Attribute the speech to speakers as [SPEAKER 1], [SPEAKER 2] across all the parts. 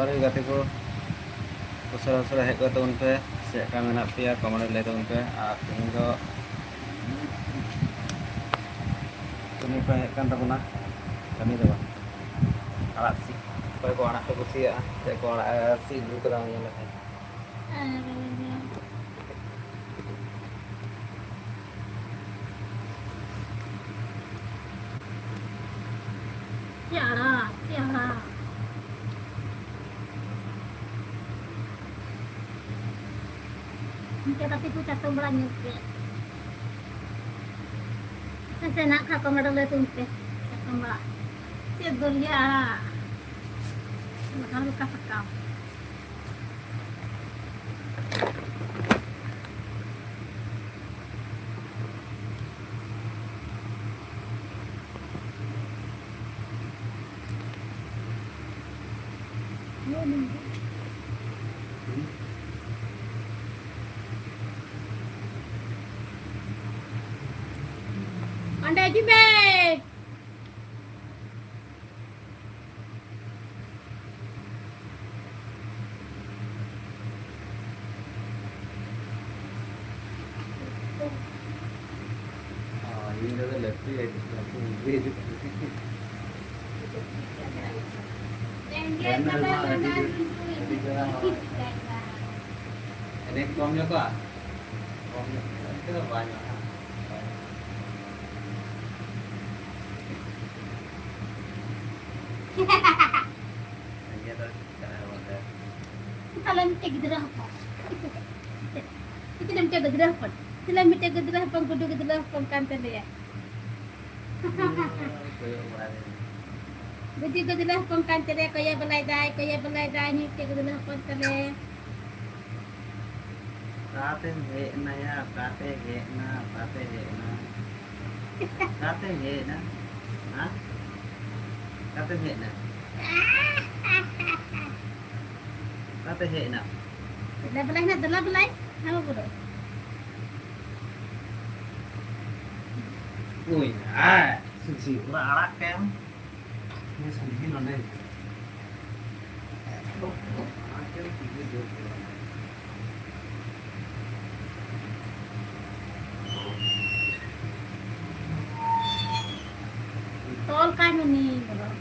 [SPEAKER 1] Jawari gati ko usara-usara hek ko taun pe sek ka menak pia komode le taun pe ini do ini pe hek kan tabuna kami do alat si koy ko anak ko si ya sek ko anak si dulu ko dang yang lain
[SPEAKER 2] Siara, siara. Mungkin tapi ku catum beranyuk ke. Saya nak kau modal itu ke. Catum berak. Cedul ya. Makan luka sekam. Anda juga.
[SPEAKER 1] ini do lefty ya itu ini komnya kok komnya itu banyak
[SPEAKER 2] Kalau minta gedrah apa? Itu minta gedrah apa? Sila minta gedrah apa? Kudu gedrah apa kantor dia? Kudu gedrah apa kantor dia? Kaya belai dah ni minta gedrah apa tadi?
[SPEAKER 1] Kate he na ya kate he na ha kate he na
[SPEAKER 2] Dah belai nak, dah belai. Apa bodoh?
[SPEAKER 1] ui susi ura arak kem ini susi nonde
[SPEAKER 2] Tol kan ni bodoh.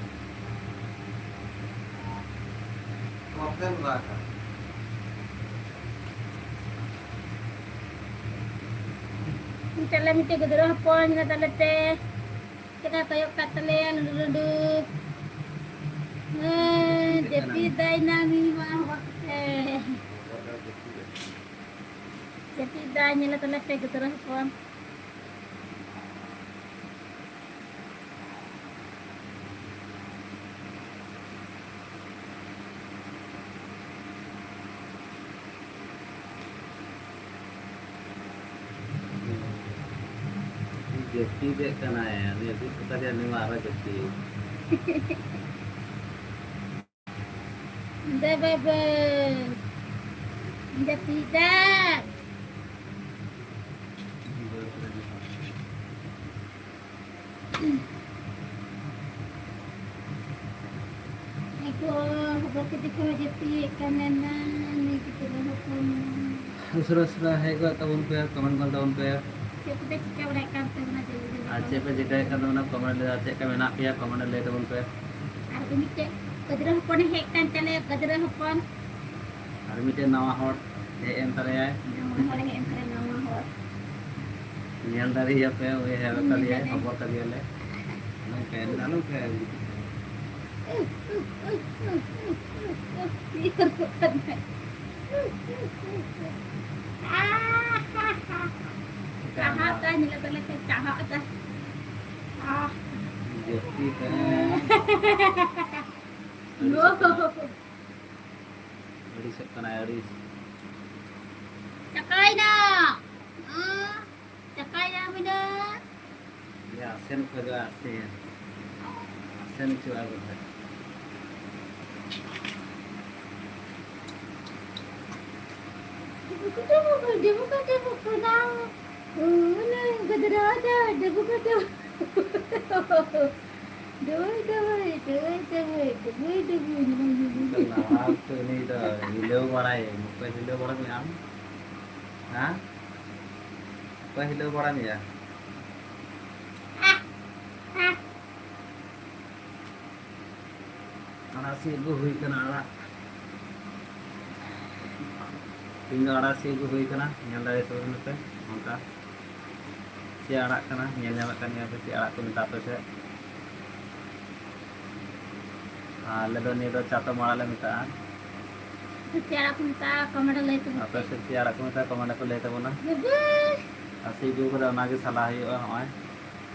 [SPEAKER 1] Makan berapa?
[SPEAKER 2] Minta gedrah apa? Ni kata leteh. Kita kayak kata lean duduk. Jadi dynamic mah waktu. Jadi dynamic lah leteh gedrah apa?
[SPEAKER 1] Jadi dek kan ayah, ni itu tadi ane marah jadi.
[SPEAKER 2] Dah baba. Dah tidak. Aku berarti kita jadi kanan ni kita lakukan.
[SPEAKER 1] Usra-usra hai ko tahun pe comment kan tahun pe
[SPEAKER 2] Siapa dah cakap mereka tu nak jadi.
[SPEAKER 1] ache pe jika kan tahun comment le ache ka menak pia comment le tahun pe
[SPEAKER 2] Aku mikir gedrah apa ni hektan cale gedrah apa?
[SPEAKER 1] ar mite nawa hot he enter ay
[SPEAKER 2] Nama orang yang kena nama hot.
[SPEAKER 1] nyal dari ya pe we have kali ay hobor kali le nang pen nanu pe
[SPEAKER 2] Cahak dah ni lepas cahak dah.
[SPEAKER 1] jadi pe
[SPEAKER 2] No.
[SPEAKER 1] Aris kan aris
[SPEAKER 2] Cakai dah. Cakai dah benda.
[SPEAKER 1] ya sen ko ga sen chu agu
[SPEAKER 2] Dia bukan dah. Ni gedrah ada. Dia bukan dia.
[SPEAKER 1] Kenal tuh ini dah hilau barai, muka hilau barai ni am, ha? Muka hilau barai ni ya. Anak si gue hui kena anak, tinggal anak si gue hui kena, yang dari turun itu, maka si anak kena, yang nyamakan ya si anak tu minta tu saya. Ledo ni do cato malah le minta. Apa si anak tu minta komanda tu le tu mana? Asi gue pada nagi salah hiu ah,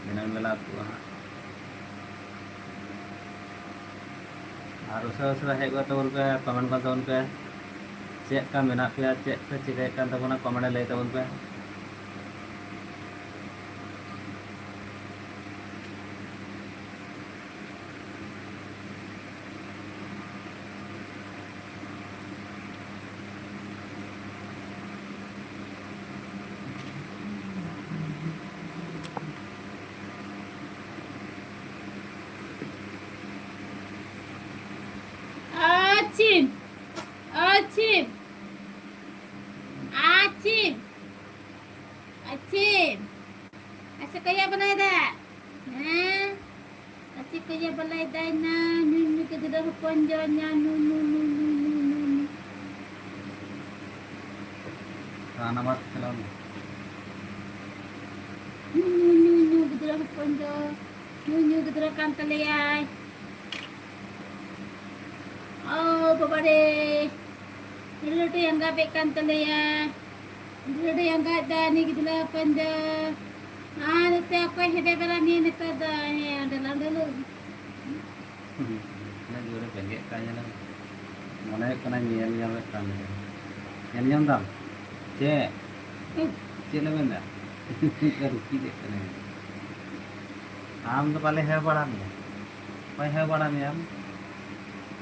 [SPEAKER 1] dengan mela tu ah. Harus sudah hek gua tahun pe, komen gua tahun pe, cek kan menak pe, cek pe cek kan tahun nak komen le tahun pe.
[SPEAKER 2] ऐसे कहिया बनाए दा हैं ऐसे कहिया बनाए दा ना नु के दर पंजा न्या नु
[SPEAKER 1] Karena mat kalau
[SPEAKER 2] नु के दर पंजा नु के दर kan kalian oh bapak deh ini tuh yang gak pekan kalian ini tuh yang gak ada nih gitu lah panja nanti aku hebe berani nih kada ya dalam dulu
[SPEAKER 1] ini juga pendek kayaknya lah. Mana kena nyel kan. Nyel dam. Cek. Cek lah benda. Ruki deh kena. Am tu paling hebat barang ni. Paling hebat barang ni am.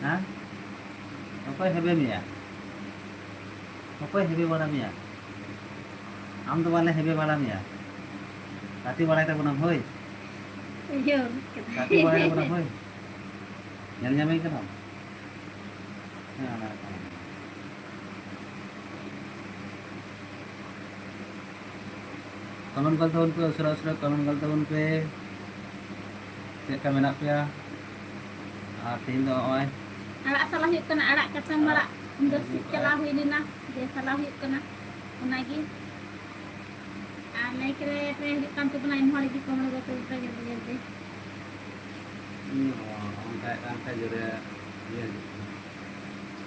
[SPEAKER 1] Hah? Apa hebat ni ya? Apa hebat barang ni ya? Am tu paling hebat barang ni ya. Kati balai tak pernah hoi.
[SPEAKER 2] iya
[SPEAKER 1] Kati balai tak pernah hoi. Nyal mai kenal. Ya anak. Kaman kal tahun pe usra kaman kal tahun pe. Cek ka menak pe. Tin do oi.
[SPEAKER 2] arak salah yuk kena arak kata marak untuk si celahu ini nah dia salah yuk kena lagi naik kira kantor penaim hari di kamar gua tuh gitu
[SPEAKER 1] Angka juga dia.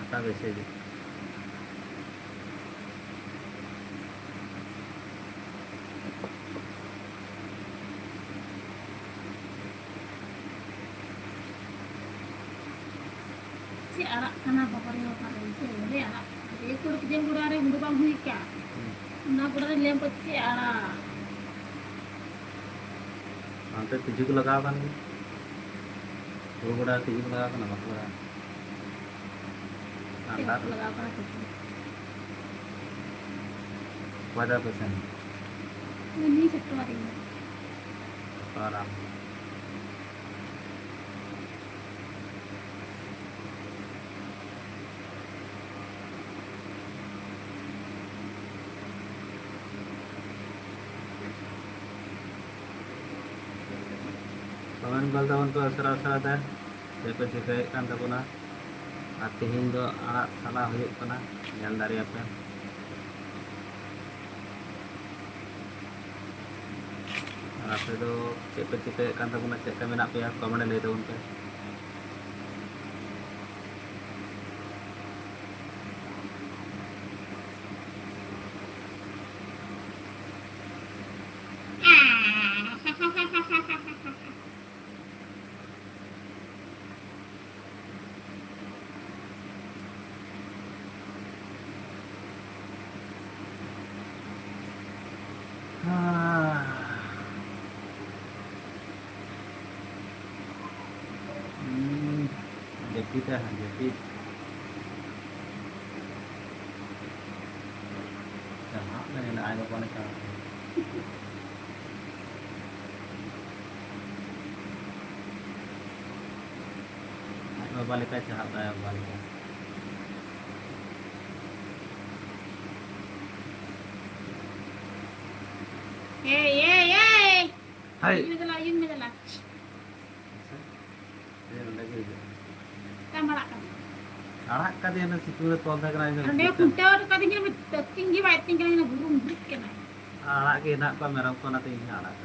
[SPEAKER 1] Apa biasa je.
[SPEAKER 2] si arak kenapa kalau kalau dia arak dia kudu dia kudu ada kudu bang huika nah kudu lempet si arak
[SPEAKER 1] Nanti 7 ko लगावkan ni. Wo bada 7 ko लगावkan apa bada. Anda
[SPEAKER 2] लगाकर
[SPEAKER 1] pada pesan.
[SPEAKER 2] ini satu hari
[SPEAKER 1] Parang. Kawan kal tahun tu asra dah. Depa cekai kan tapuna. Atihin do anak salah huyuk kana yang dari apa? Apa do cekai kan tapuna cek kami nak ya kawan le tahun pe. Japit dah, japit. Jangan nak ada apa nak. ᱵᱟᱵᱟ ᱞᱮᱠᱟᱭ ᱪᱟᱦᱟᱜ ᱛᱟᱭᱟ ᱵᱟᱵᱟ ᱞᱮᱠᱟ हाय
[SPEAKER 2] Yun na lang, yun na lang.
[SPEAKER 1] ये लगे
[SPEAKER 2] Tama lang ka.
[SPEAKER 1] arak ka dia na sikure tol tha kana
[SPEAKER 2] Ano yung punta o ka din yung tinggi ba tinggi na burung brit ka na.
[SPEAKER 1] arak ke nak ko meram ko na ting arak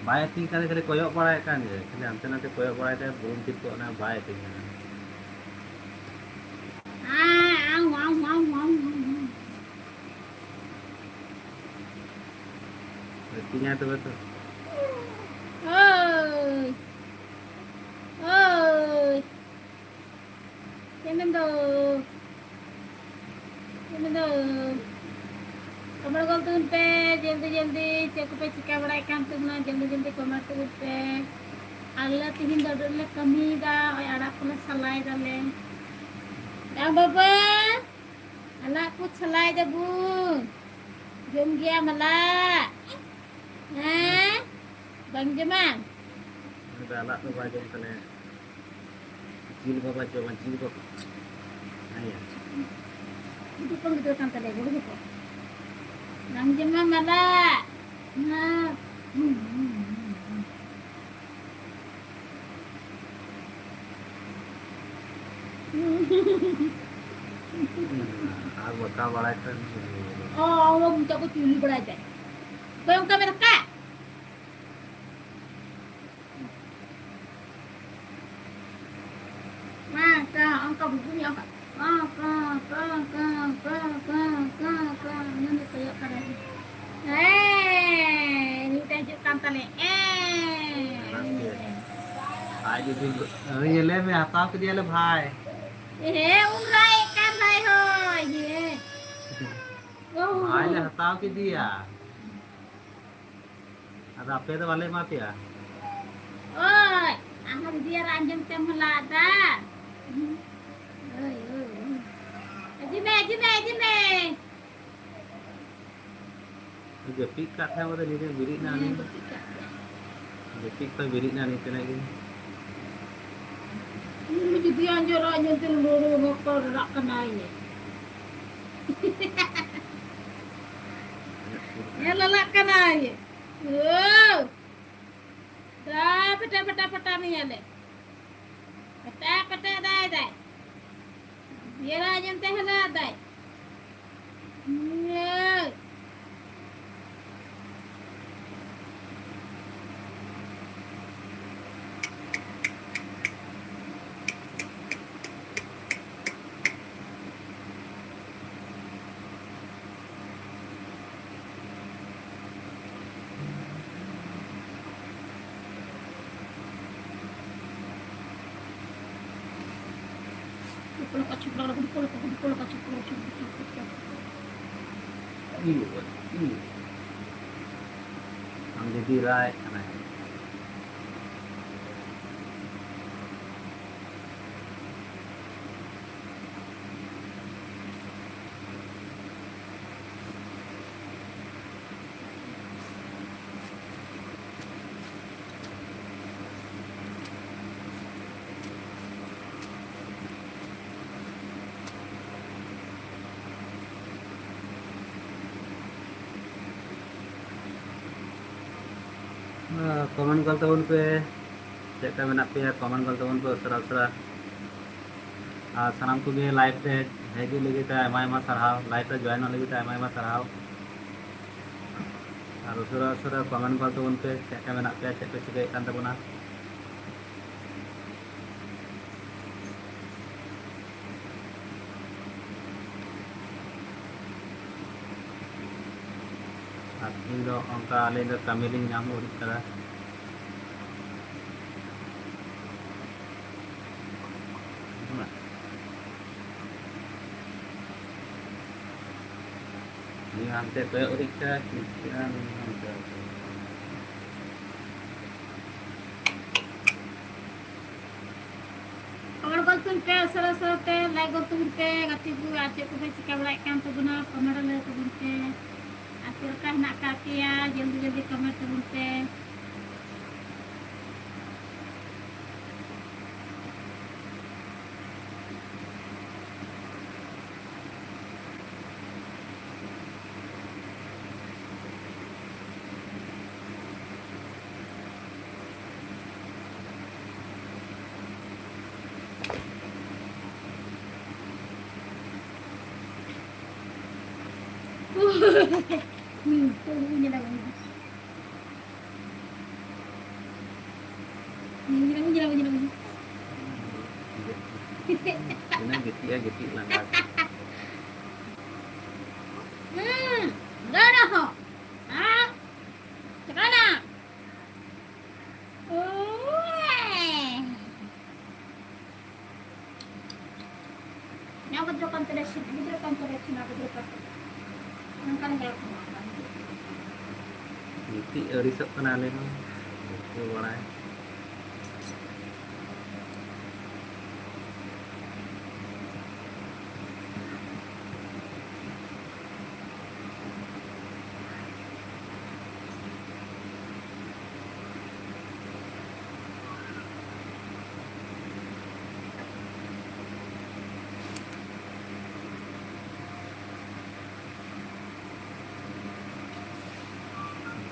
[SPEAKER 1] बाय ting kali kali koyok parai kan je kali ante nate koyok parai te burung tipo na बाय ting tingnya tu betul
[SPEAKER 2] Oi. Oi. Jangan do. Jangan do. कमर गोल तुम पे जल्दी जल्दी check पे चिका बड़ा काम तुम ना जल्दी जल्दी कमर तुम पे अल्लाह तीन डॉलर कमी दा और आड़ा को सलाई डाले या बाबा अल्लाह को सलाई दे बु जम गया मला हैं bang jemang
[SPEAKER 1] udah alat tu baca kali cil bapa coba cil bapa ayah
[SPEAKER 2] itu pun gitu kan tadi gitu kok bang jemang mala nah
[SPEAKER 1] aku tak balai kan
[SPEAKER 2] oh Allah minta aku curi belajar bayang kamera kak angka bukunya angka ini kayak keren ini tunjukkan tali
[SPEAKER 1] आज भी ये ले मैं हताव के दिया ले भाई
[SPEAKER 2] उमराई kan hai ho ये
[SPEAKER 1] भाई ले हताव के दिया ada apa itu balik mati ya
[SPEAKER 2] oi angkat dia ranjang temelada oi Ajime
[SPEAKER 1] je pikat hai mode ni birik na ni je pik ta birik na ni tena ni
[SPEAKER 2] ini jadi anjur telur ngokor rak kenai ya lalak kenai oh dah peta ni ya le peta dai biar aja teh lah dai
[SPEAKER 1] Iya. Ang jadi rai kana. Comment कर तबन पे check मेना पे comment कर तबन पे सरा सानाम को live पे हेगी लगी आयमा सारहाव लाइव पे जॉइन लगी आयमा सारहाव और उसरा कमेंट कर तबन पे चेक मेना पे चेक पे चिकाई कान तबना इन दो अंका आले दो तमिलिंग नाम उड़ी करा ini ante pe uड़ी करा किसान ante
[SPEAKER 2] और गलतुन पे सरा पे लाइक गलतुन पे गति बु आचे को पे चिका बड़ा काम तो गुना कमेंट ले तो बुनते आखिर का ना काकिया जल्दी कमेंट तो बुनते Tunggunya lagi. Lagi.
[SPEAKER 1] Ini gitu langgar.
[SPEAKER 2] Dah dah. Ah, cakana. Yang kedua kontrasi, nak kedua. Yang kan kayak
[SPEAKER 1] Gitu risok kenalin. Mulai.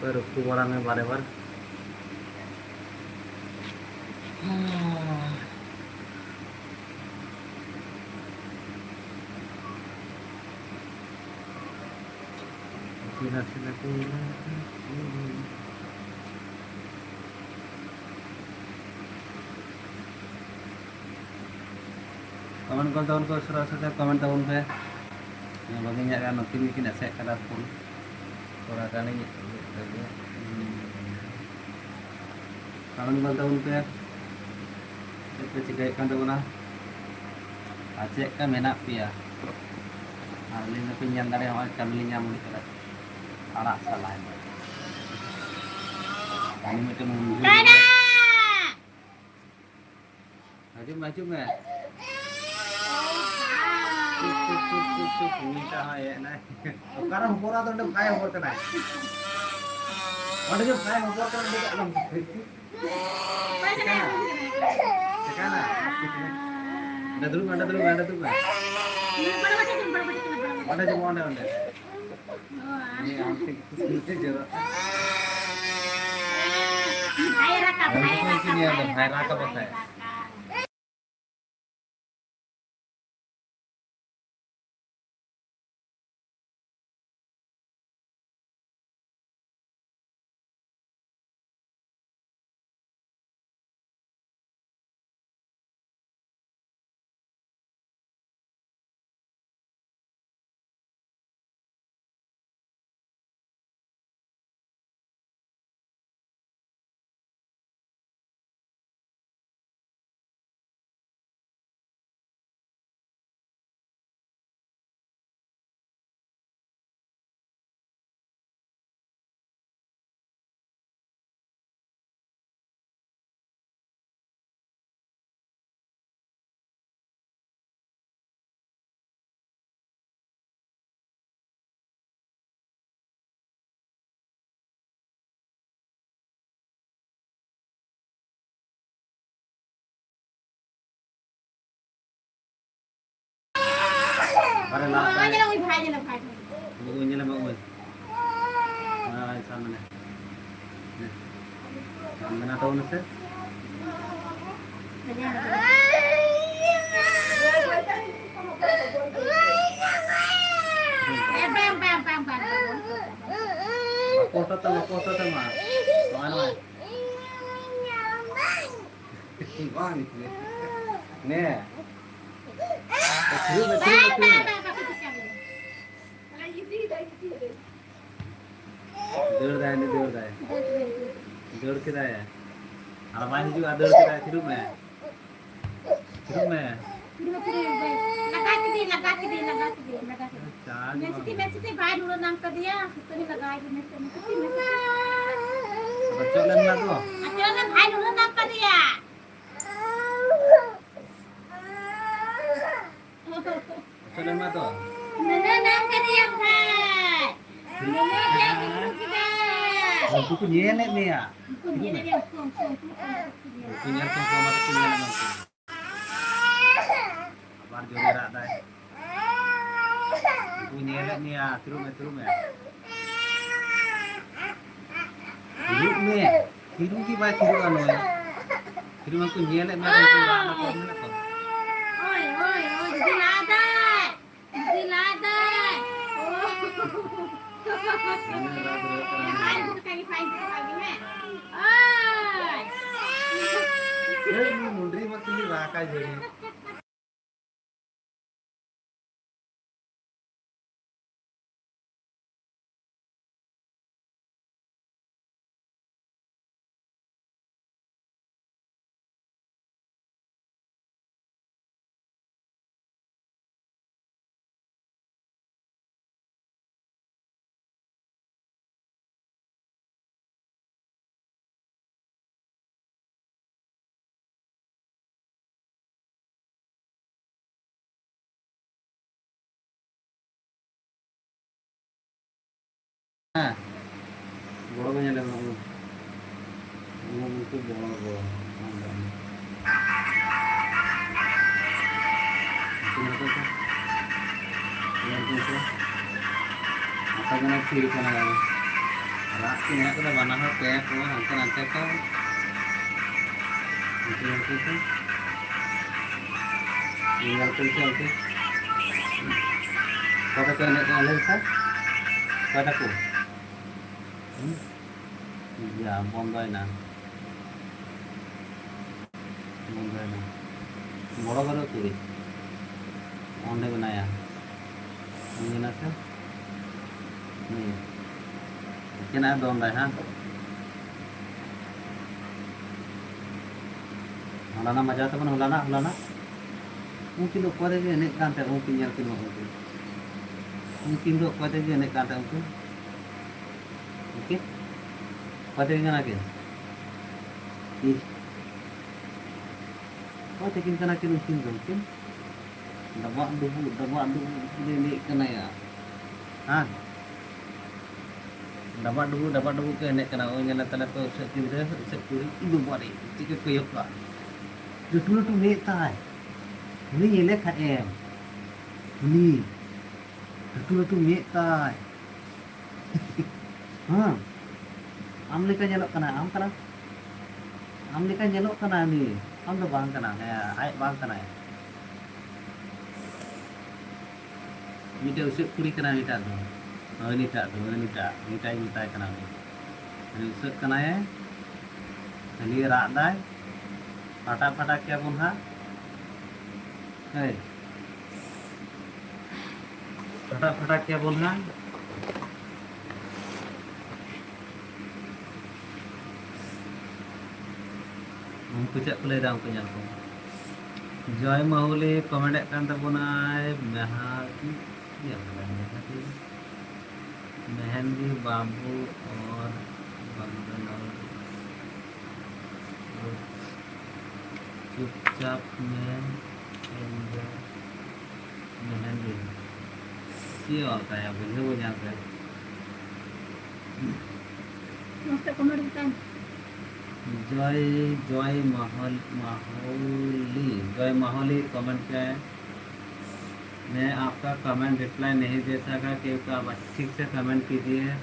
[SPEAKER 1] रुकू वाला में बारे बार कमेंट कर tahun ko sura-sura comment tahun पे yang baginya kan nanti mungkin ada kada pun sura kan ini comment कर tahun पे itu cigai kan tahun na acek kan menak pia alin na pinyan dari awal kami nyamuk kada arak salah kami macam menunjuk maju nggak minta ya nah sekarang hupora tuh udah kaya hupor kan ada juga kaya hupor kan udah alam sekarang ada dulu ada tuh ada cuma ada ini antik itu jauh
[SPEAKER 2] Hai raka
[SPEAKER 1] ini ada hai raka pakai Para lahat
[SPEAKER 2] Aja lang ibhay lang.
[SPEAKER 1] baguhin niya lang baguhin. Sama na. Sama na taon na sir. Makoto ta ma. Ano ma? Wang ni. Ne. Betul. Deur kita ya. Alamannya juga deur kita hidup ya.
[SPEAKER 2] लगा के दे message भाई उड़ो नाम कर दिया तो नहीं लगाई मैसेज
[SPEAKER 1] बच्चों लेना तो
[SPEAKER 2] अच्छा ना भाई उड़ो नाम कर दिया
[SPEAKER 1] बच्चों लेना तो
[SPEAKER 2] नन्ना नाम कर दिया भाई नन्ना क्या kita
[SPEAKER 1] untuk nyelek nih ya
[SPEAKER 2] punya dia
[SPEAKER 1] punya tuh sama punya nanti apa jodoh ada punya nyelek nih ya terus ya hidup nih hidup ki baik hidup anu ya hidup aku nyelek nih ada apa kok
[SPEAKER 2] oi diladai oh
[SPEAKER 1] मुंडरी मछली राका जोड़ी हाँ बड़ा में जाने वो मुझको बड़ा बड़ा apa kena ciri kana rak ini aku dah banah ke aku angkat angkat kau itu tinggal kerja itu kau tak kena kena sah kau tak ku ya bombay na bड़ा बड़ा ciri onde बनाया ini nasi nih kena dong dah ha hulana मजा तो बन hulana mungkin lo kuat aja nek kan tak mungkin yang kena mungkin lo kuat aja nek kan tak mungkin oke kuat aja lagi ih kuat aja kena mungkin dapat dulu ini nek kena ya ha dapat dulu ke nek kena oh nyala tala to sekuri ibu bari tiket ko yapa dulu tu nek tai ini nyele kha em ini dulu tu nek tai ha am leka nyalok kana am leka nyalok kana ni am do bang kana ya ai bang kana ya mite usuk kuri kana mita do nita kana ni usuk kana ya ali rak dai fata kya bun ha hey फटा क्या बोलना उनको check ले रहा हूँ को जय Mahuli comment kan tabunai mehndi बाबू और चुपचाप में मेहंदी ये होता है बुझे वो जाते हैं
[SPEAKER 2] मस्त कमेंट बताएं
[SPEAKER 1] जय माहौली कमेंट किया है मैं आपका कमेंट रिप्लाई नहीं दे सका क्योंकि आप ठीक से कमेंट कीजिए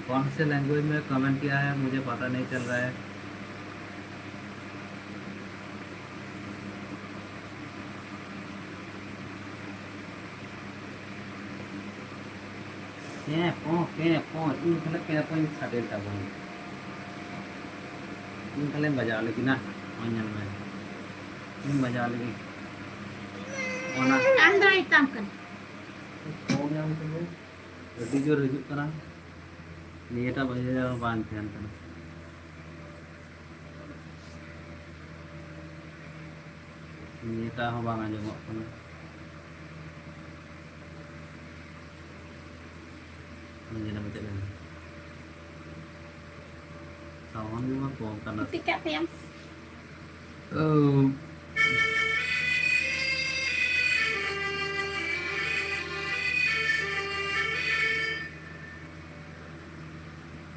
[SPEAKER 1] कौन से लैंग्वेज में कमेंट किया है मुझे पता नहीं चल रहा है इन साढ़े इन कल बजा लगी ना इन बजा लगी
[SPEAKER 2] अंदर काम कर
[SPEAKER 1] अभी जो रिजुक करा नियता बजा बांध ध्यान करना नियता हो बांग आंजमोग करना menjadi macam ni. Sawan juga kau karena.
[SPEAKER 2] Tiket yang.
[SPEAKER 1] Oh.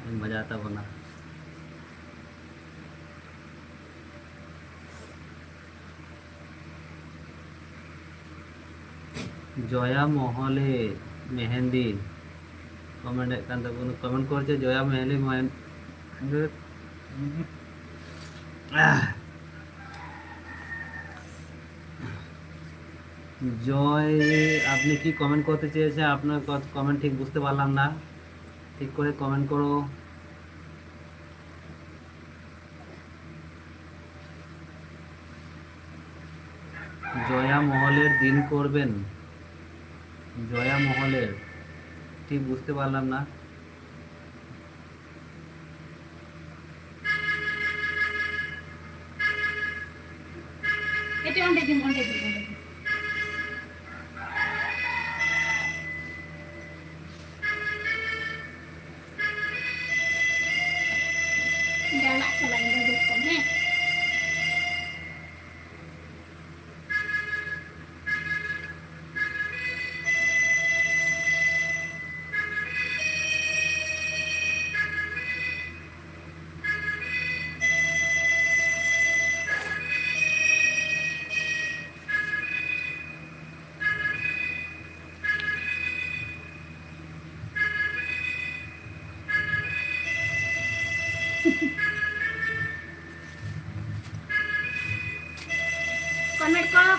[SPEAKER 1] Ini mजा आता बना. जया मोहले Mehndi comment kan tabun comment करছে जया मेहंदी জয়, আপনি কি কমেন্ট করতে চেয়েছেন? আপনার কমেন্ট ঠিক বুঝতে পারলাম না, ঠিক করে কমেন্ট করো। জয়া মহলের দিন করবেন? জয়া মহলের ঠিক বুঝতে পারলাম না।
[SPEAKER 2] এটা অন্ডে দিন অন্ডে দিন অন্ডে দিন galak selain bagus kok nih.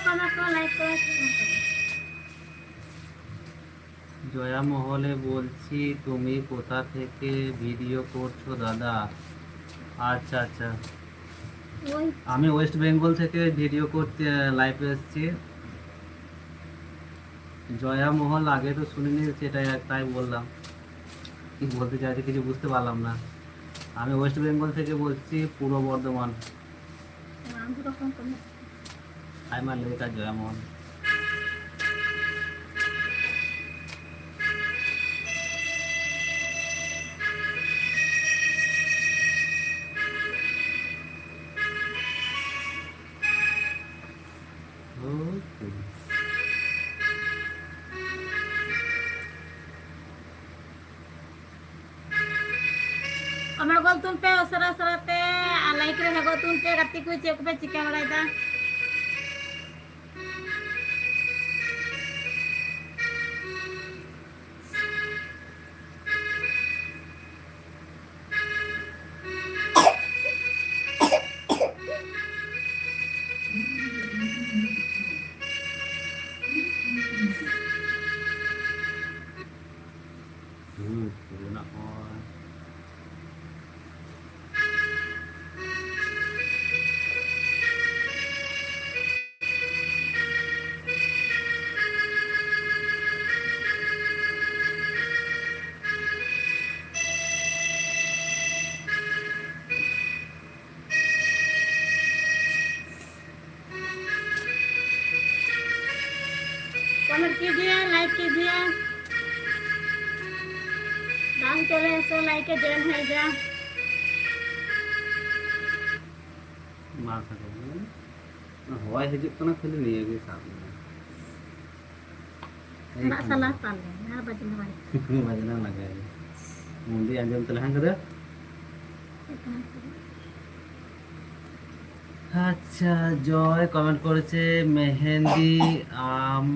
[SPEAKER 2] Comment kok, like kok.
[SPEAKER 1] Jaya মহলে বলছি, তুমি কোথা থেকে ভিডিও করছো দাদা? আচ্ছা আচ্ছা,
[SPEAKER 2] Woi,
[SPEAKER 1] আমি ওয়েস্ট বেঙ্গল থেকে ভিডিও করতে লাইভে এসেছি। জয়া মহল আগে তো শুনিনি, সেটাই তাই বললাম। কি বলতে চাইছি কিছু বুঝতে পারলাম না। আমি ওয়েস্ট বেঙ্গল থেকে বলছি, Purba Bardhaman.
[SPEAKER 2] aku rokok comment.
[SPEAKER 1] Hi Malabika, Jaya Mahal. Okay.
[SPEAKER 2] Kamar gol tunpe osara-osarate alai kira hago tunpe kati ku cek pe cika balai da.
[SPEAKER 1] Enak banget.
[SPEAKER 2] Comment कीजिए, like कीजिए. नाम चले सो like के जैन है जा.
[SPEAKER 1] मार सकते हवाई हिजुग कना खाली निये गे साथ में
[SPEAKER 2] Nak salah tali, nah bajin balik.
[SPEAKER 1] बजना लगा है मुंडी अंजम तलहन करे। আচ্ছা, জয় কমেন্ট করেছে, মেহেন্দি আম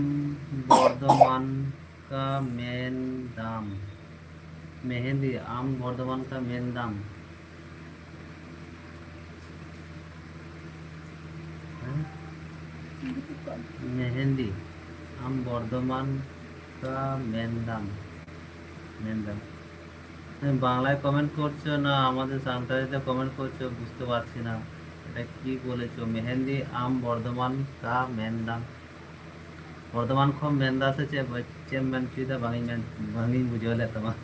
[SPEAKER 1] বর্ধমান का मेन दाम। मेहंदी आम बर्धमान का मेन दाम। हाँ? मेहंदी आम बर्धमान का मेन दाम। মেন দাম। তুমি বাংলায় কমেন্ট করছো না আমাদের সান্তালিতে কমেন্ট করছো বুঝতে পারছি না, এটা কি বলেছো? মেহেন্দি আম বর্ধমান কা মেন দাম। বর্ধমান খম মেন দাস আছে চেম মেন চুইদা বাঙি বুঝলে তোমার।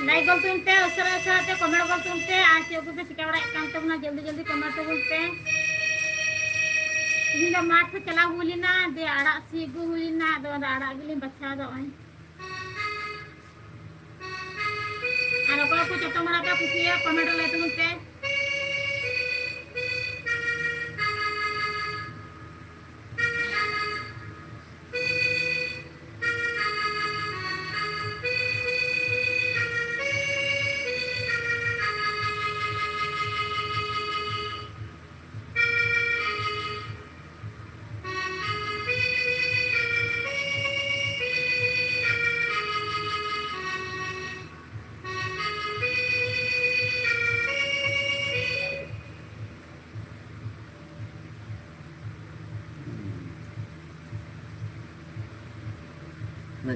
[SPEAKER 2] Like gol tunpe osara-osarate comment gol tunpe. Asyik aku pe cika balai kan tu na jल्दी-जल्दी comment tu gol pe. ᱤᱧ माठ से चला हुई ना दे आड़ा सी गु हुई ना दो आड़ा गिली बच्चा दो आरो को चटो मरा का खुशिया कमेंट ले तुम पे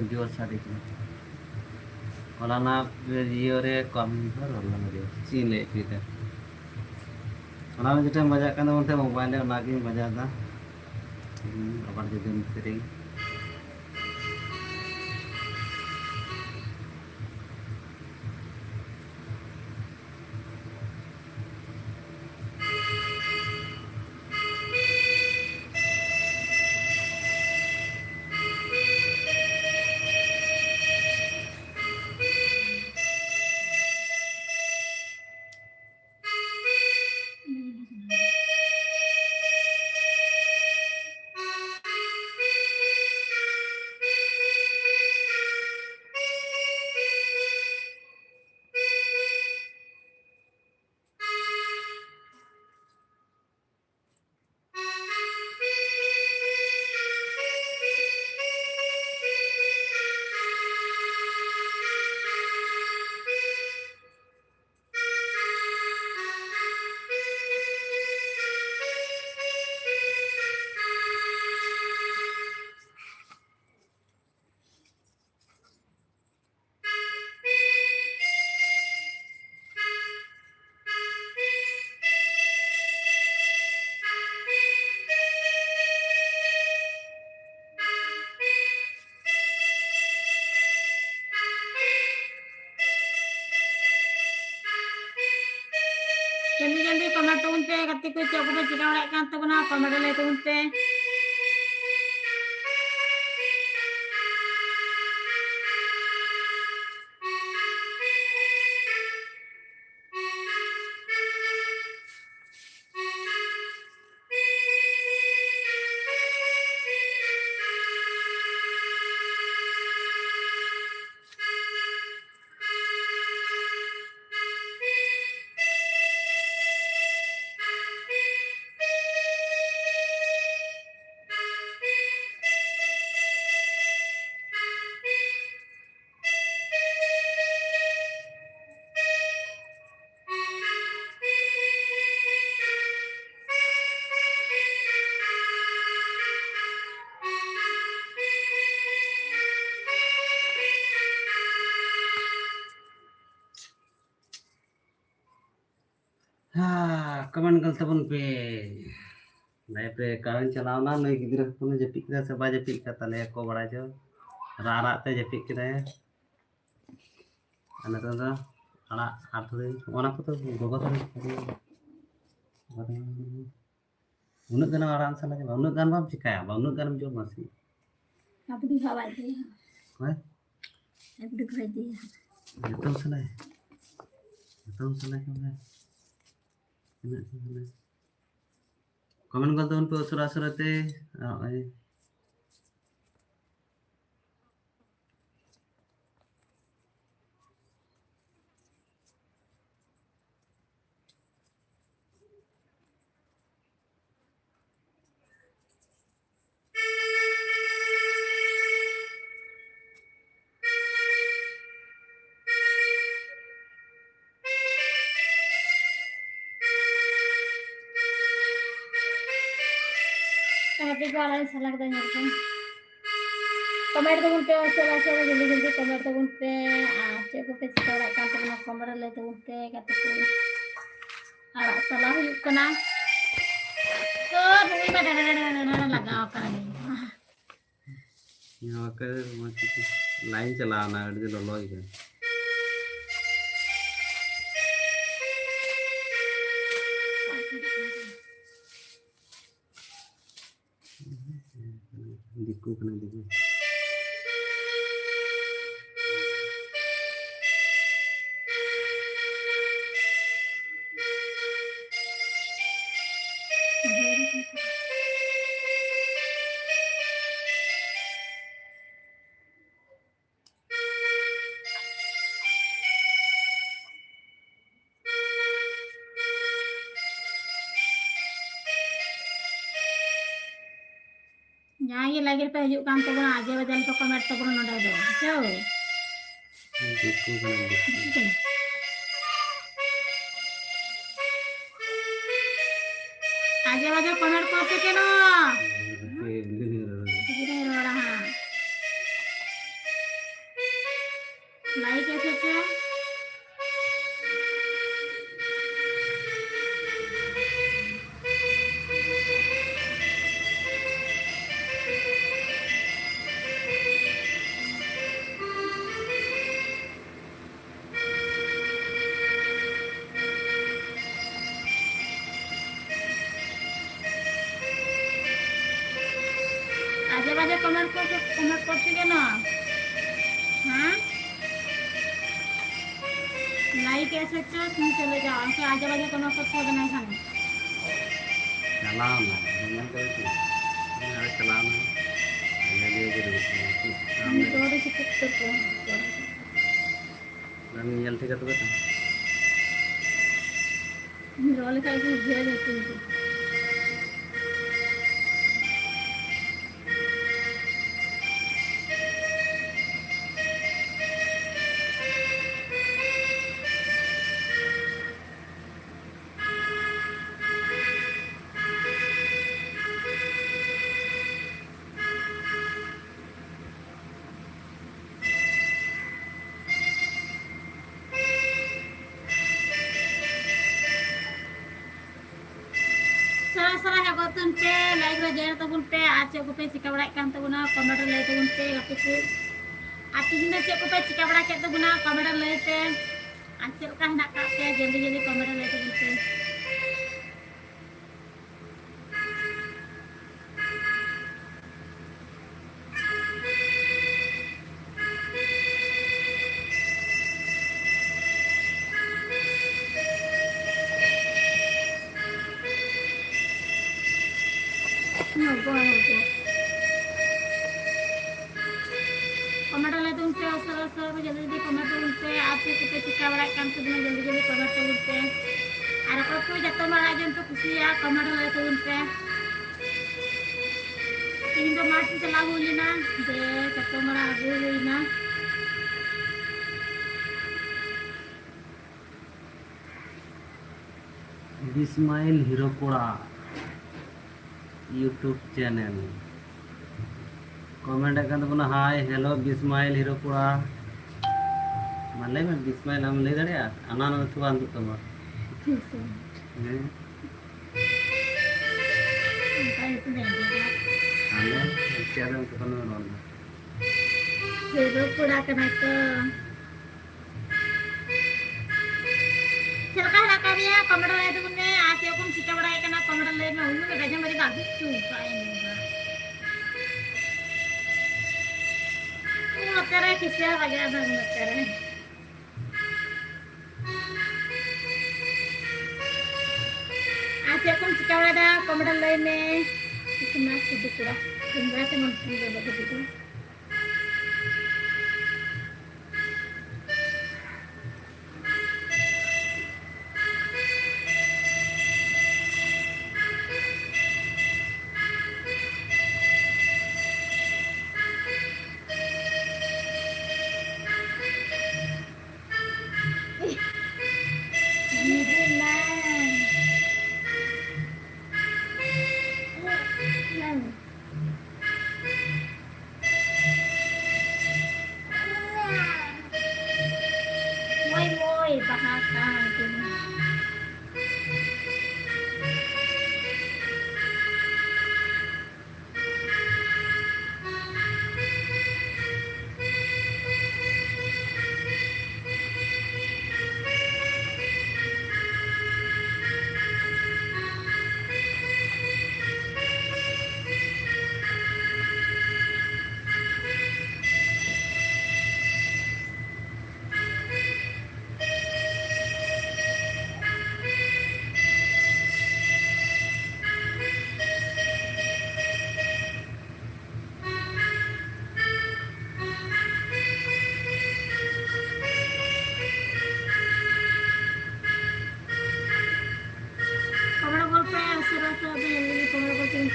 [SPEAKER 1] जोर साड़ी ना वीडियो रे कम पर वीडियो सीन ले फिर जेटा मजा कर मोबाइल मजा आबार जुदी सेरी जल्दी जल्दी कमेंट उनते कति को चौक पे चिका वाला कान तो बना कमेंट ले तो उनते हाँ कमेंट गलत बन पे भाई पे कारण चलावना नई गिद्रा को जपिक दा से बाजे पिक का तले को बड़ा जो रारा ते जपिक के अने तो आड़ा हाथ रे ओना को तो गोगो तो उन्नत गान आराम से लगे उन्नत गान बाम चिकाया उन्नत गान जो मसी
[SPEAKER 2] आप भी हवा दे
[SPEAKER 1] हां
[SPEAKER 2] आप भी खाई दे
[SPEAKER 1] जतम सने के मैं कमेंट कर दो उन पे उसरा सरते आई
[SPEAKER 2] हैप्पी वाला ऐसा लगता है मेरे को कमेंट तो उनते उसरा सर जल्दी जल्दी कमेंट तो उनते चेक पे चिका वाला कान तो बना कमेंट ले तो उनते कति को आड़ा सला हुई कना तो रुई में डडडडडड लगाओ कना
[SPEAKER 1] यहाँ कर लाइन चलाना है जो लोई है दिक्कू कने दिक्कू
[SPEAKER 2] यहाँ ये लगे पे हजू काम तो बना आजे बदल तो कमेंट तो बना नोड़ा दो क्यों
[SPEAKER 1] दिक्कू कने दिक्कू
[SPEAKER 2] आजे बदल कमेंट करते के नो
[SPEAKER 1] के
[SPEAKER 2] किधर हो रहा लाइक कैसे चे आजे बदल कमेंट करते के नो हाँ लाइक कैसे चे तुम चले जाओ हमसे आजे बदल कमेंट करते हो नहीं खाने
[SPEAKER 1] चलाओ ना मैं कोई नहीं अरे चलाओ ना मैं भी ये
[SPEAKER 2] हम थोड़े से कुछ तो
[SPEAKER 1] मैं यल ठीक है तो बता
[SPEAKER 2] रोल का भी भेज देते हैं सरा है गोतन पे लाइक रे जेर तबुन पे आज को पे चिका बड़ा काम तबुना कमेंट ले तबुन पे गाते को आज दिन से को पे चिका बड़ा के तबुना कमेंट ले पे आज से का हना का पे जल्दी जल्दी कमेंट ले तबुन पे हो गया कमेंट ले तुम पे सर सर जल्दी जल्दी कमेंट तुम पे आज से को पे चिका बड़ा काम तबुना जल्दी जल्दी कमेंट तुम पे और को जतो मारा जन तो खुशी है कमेंट ले तुम पे इन तो मार्च चला बोली ना दे जतो मारा आगे हुई ना
[SPEAKER 1] बिस्माइल हीरो कोड़ा यूट्यूब चैनल कमेंट अकन तो हाय हेलो बिस्माइल हीरो कोड़ा माले में बिस्माइल हम ले दड़िया अना न तो आंदु तमा
[SPEAKER 2] ठीक है
[SPEAKER 1] हैं
[SPEAKER 2] काय तो नहीं
[SPEAKER 1] आने चैनल तो कनो रोन
[SPEAKER 2] हीरो पूरा करना तो सरका ना करिया कमेंट ले तो ने आज को चिका बड़ा है ना कमेंट ले में उन्होंने गजन मेरी दादी चुप आए नहीं वो तेरे किसे वजह से मत करे आज को चिका बड़ा था कमेंट ले में इतना कुछ पूरा इंद्रा से मन की बात है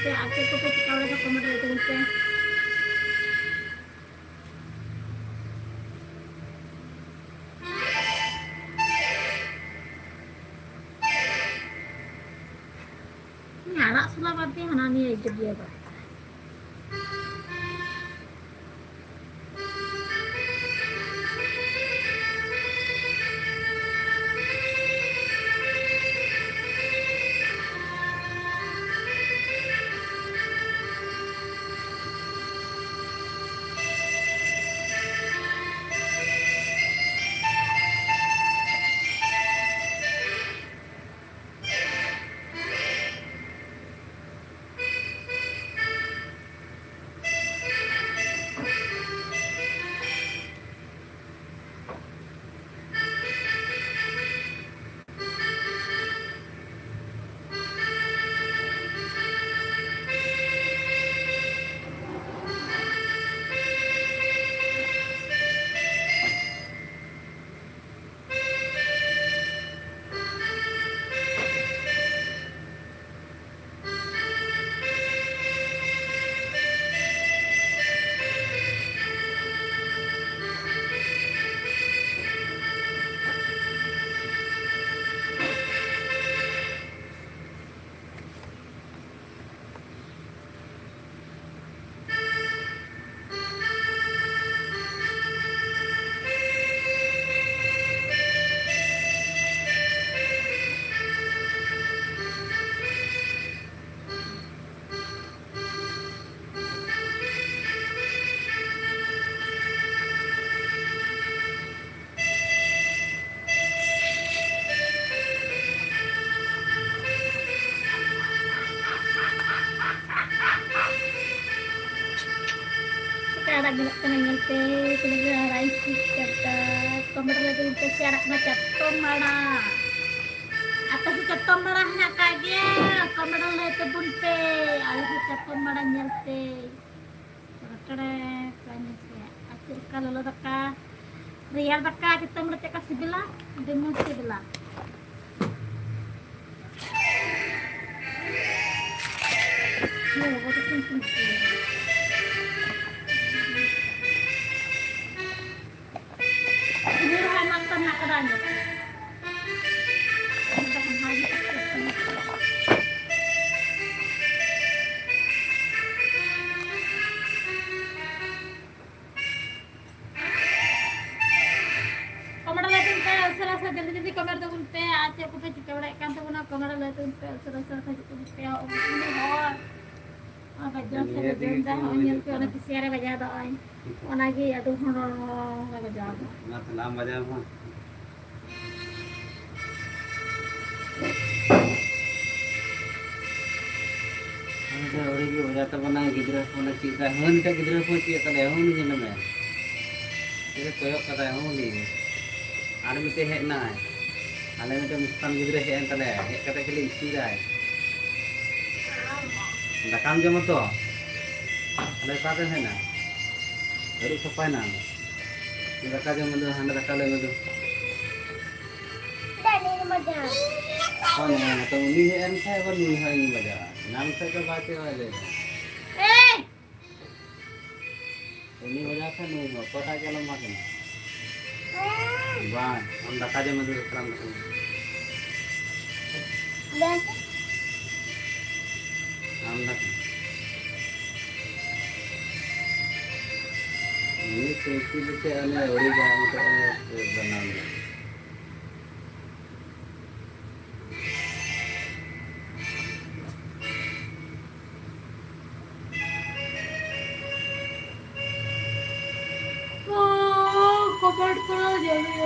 [SPEAKER 2] पे आके को पे चिकावड़ा का कमेंट लेते बोलते हैं anak sudah mati hanani itu dia Pak. Anak gila kenangan teh kuliah raisi kata komer lagi untuk syarat macam tom mana atas cetom marah nak kaje komer lagi tebun pe alih cetom marah nyelte kata kanya saya acil kalau lo taka real taka kita mereka kasih bila demo sebelah oh betul betul जल्दी कमर तो बोलते हैं आज को पे चिकवड़ा kan तो ना कमर लेते हैं पे सरसर का चिकवड़ा पे ini और बजा से बजा और पे उन्हें किसी बजा दो और आगे या तो होना बजा
[SPEAKER 1] ना सलाम बजा हूं ada orang yang belajar bana gidra pona cita hun ka gidra pon cita kada hun ni na me ये कोयो kada hun ni आर मिटे हे ना आले मिटे मुस्तान गिद्रे हे तले हे कते खली इसी राय दाकाम जम तो आले साथे है ना हरु सपाय ना दाका जम दो हंड दाका ले दो
[SPEAKER 2] दानी मजा
[SPEAKER 1] कौन है तो उनी है एन खाए वन नी है मजा नाम से तो बातें वाले
[SPEAKER 2] ए
[SPEAKER 1] उनी वजह से नु पता चलो माके वाह हम दाका जम दो करम
[SPEAKER 2] dan
[SPEAKER 1] हम दाका ini sesi itu ane ori jam itu benar
[SPEAKER 2] कपड़ करो जल्दी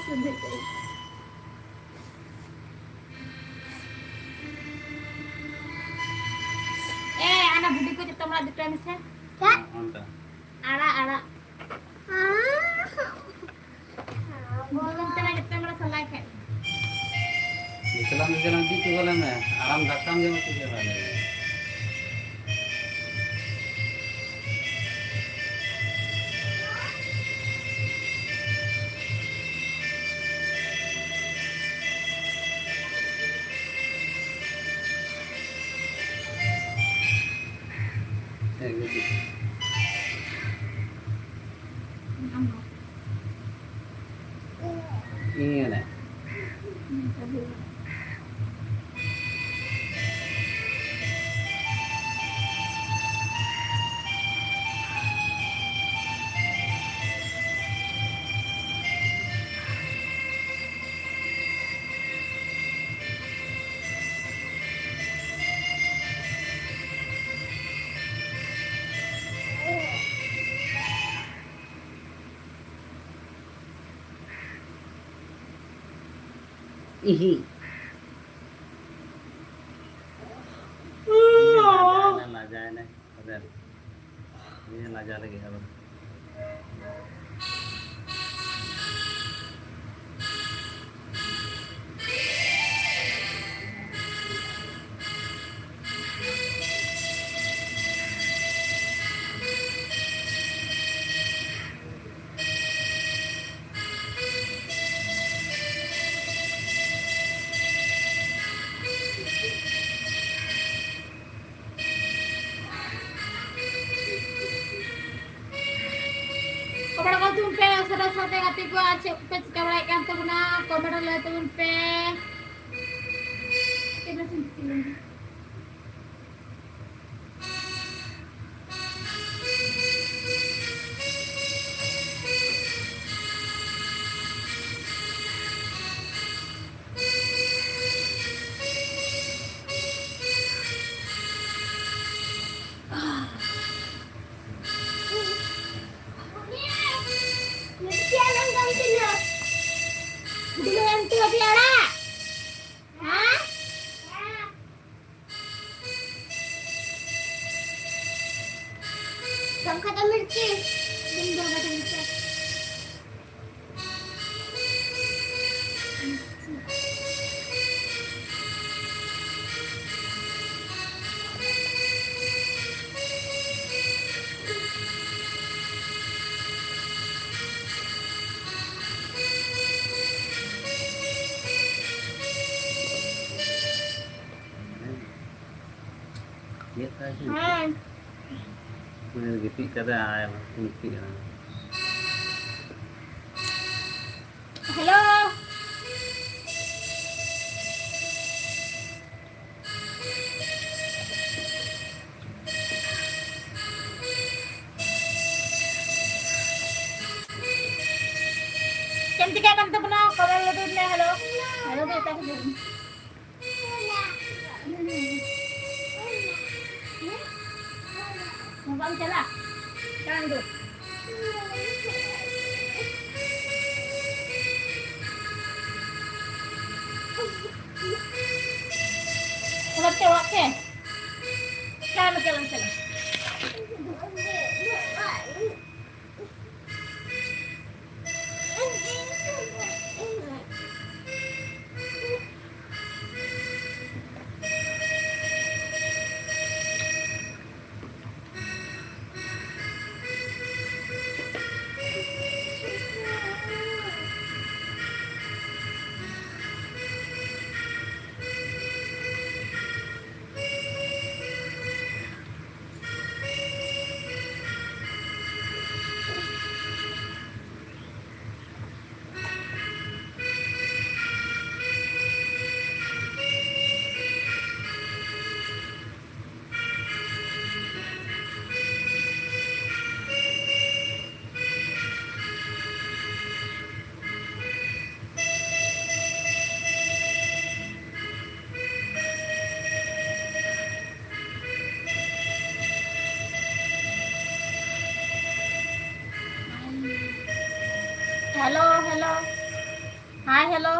[SPEAKER 2] सुनते anak budiku kita mulai di premisnya ya ara belum telah kita mulai selesai kan
[SPEAKER 1] Islam jalan di tu lah मैं आराम धक्का में मत जाना
[SPEAKER 2] Amo.
[SPEAKER 1] ഇങ്ങനെ
[SPEAKER 2] Sabi.
[SPEAKER 1] ഇഹി ना जाए ना अदर ये ना जा लगे अब
[SPEAKER 2] Kepada kau tumpe, saraswati kati ko asyik pes kawai kan tu na, kepada le tumpe. Kita sini.
[SPEAKER 1] ये था कि मुझे गिफ्ट कर रहा है उनकी
[SPEAKER 2] Hello. Cantik kan tu pernah kalau lu tu hello. Hello kita ke sini. Mau kamu jalan? Jalan tu. Kalau cewek ke? Jalan jalan jalan. Hello, hello. Hi, hello.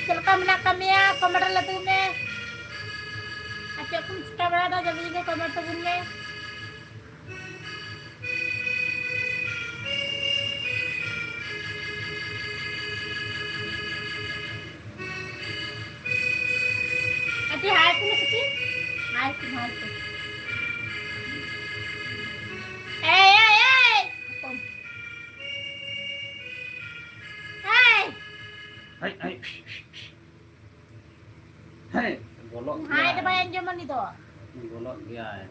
[SPEAKER 2] Welcome na kami ya, kamera la tume. Acha kun kamera da jabi ne kamera to bunne. Acha hi kun saki. Hi kun hi kun. Hey, hey, hey. Hey.
[SPEAKER 1] hai hai hai bolok
[SPEAKER 2] Hai, ada bayan zaman itu.
[SPEAKER 1] bolok gaya.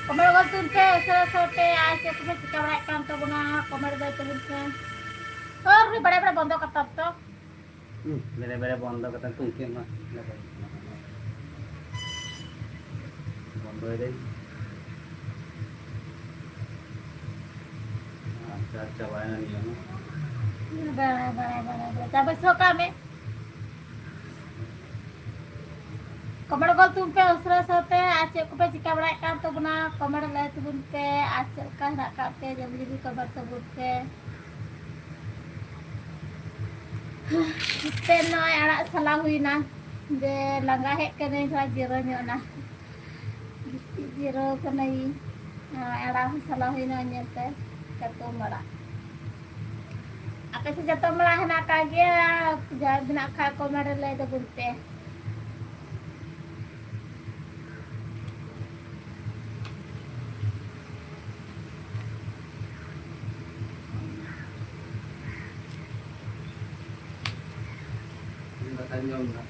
[SPEAKER 2] Komar gol tunpe sote aise kume sikawai kan to buna komar dai tunpe. और भी बड़े बड़े बंदों का तब तो
[SPEAKER 1] मेरे मेरे बंद करता तुम के ना बंद हो गई अच्छा अच्छा वाला नहीं है ना
[SPEAKER 2] बड़ा बड़ा बड़ा बड़ा तब सो का में कमर गल तुम पे उसरा सोते आचे को पे चिका बड़ा काम तो बना कमर ले तुम पे आचे का ना काटे जब भी कमर तो बुते ते ना आड़ा सला हुई ना जे लंगा है कने थोड़ा जीरो न्यो ना जीरो कने आड़ा सला हुई ना nyete katu mara apa sih jatuh malah nak kaget jadi nak kau kemana lagi tu bunte
[SPEAKER 1] ini tanya enggak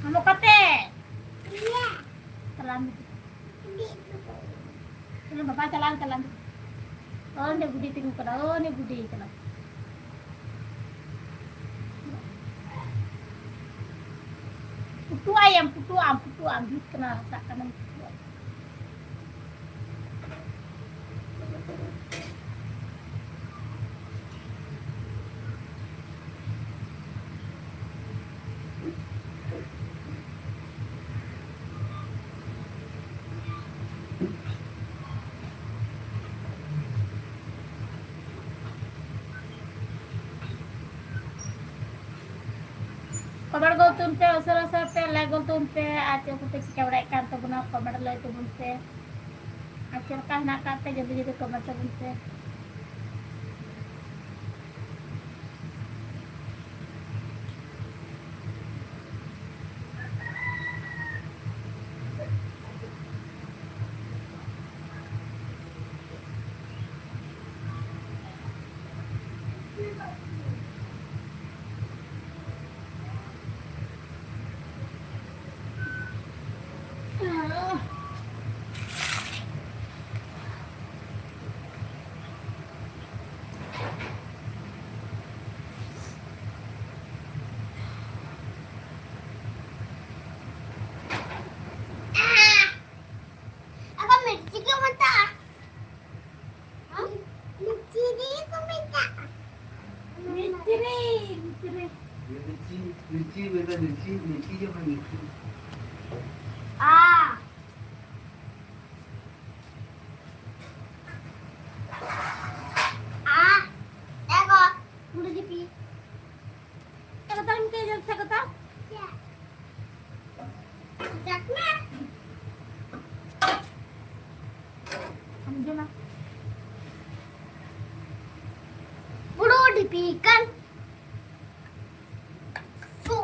[SPEAKER 2] kamu kate iya telan ini bapak telan oh ini budi tinggu pada oh ini budi telan putu ayam putu am kena rasa kanan Kamar gol tumpe usara pe le gol tumpe ace ko te sikawai kan to buna kamar le to bunte ace ka na kate jadi kamar to bunte
[SPEAKER 1] Lucu beda lucu je mana
[SPEAKER 2] ah ego udah dipi kalau tahu ke jam sakota ya jakna amjuna udah dipi kan su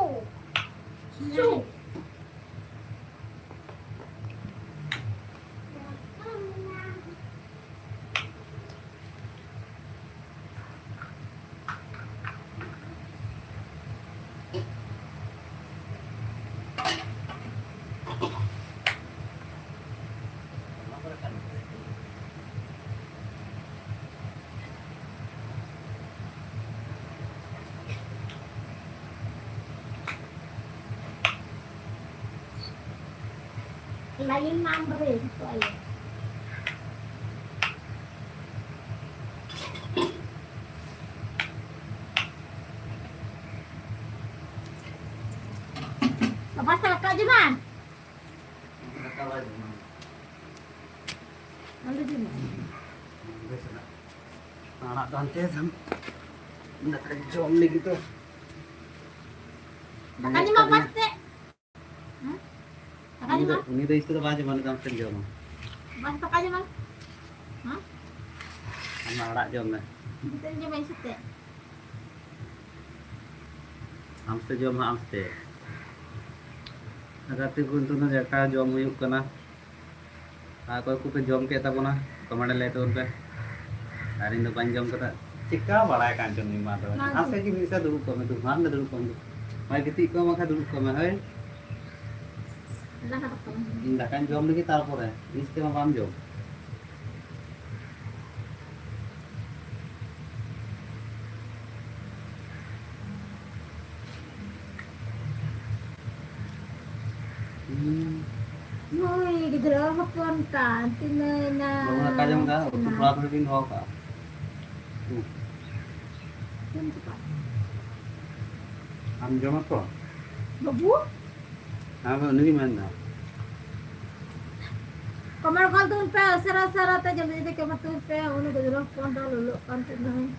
[SPEAKER 2] lain nomor itu aja
[SPEAKER 1] Daka lagi mana?
[SPEAKER 2] Lalu di mana?
[SPEAKER 1] Biasa. Anak tante sam. Daka jom ni gitu.
[SPEAKER 2] Makanya mau pasti. Hah? Makanya mau.
[SPEAKER 1] Ini dah istilah baca mana kamu jom.
[SPEAKER 2] Mas makanya mau. Hah?
[SPEAKER 1] Anak jom lah.
[SPEAKER 2] Kita ini coba isut ya.
[SPEAKER 1] Amste jom amste. Agak tigun tu na jaka jom huyuk kana. Aku pe jom ke tabona. Kemana le tu pe. Hari ini panjang kata. Cika balai kancung ni mata. Asa ki bisa dulu kau tu mana dulu kau tu. Mai kiti kau maka dulu kau mana.
[SPEAKER 2] Dah kata kamu.
[SPEAKER 1] Indah kan jom lagi tarpor ya. Istilah pam jom.
[SPEAKER 2] Noi gidra hapon ka tinay na.
[SPEAKER 1] Bawa kajam ka. Untuk pelat lagi ho ka. Am jom apa?
[SPEAKER 2] Babu?
[SPEAKER 1] Apa ni mana?
[SPEAKER 2] Kamar kal tun pe sara ta jaldi jaldi kamar tun pe unu gidra hapon da lulu kan tinay.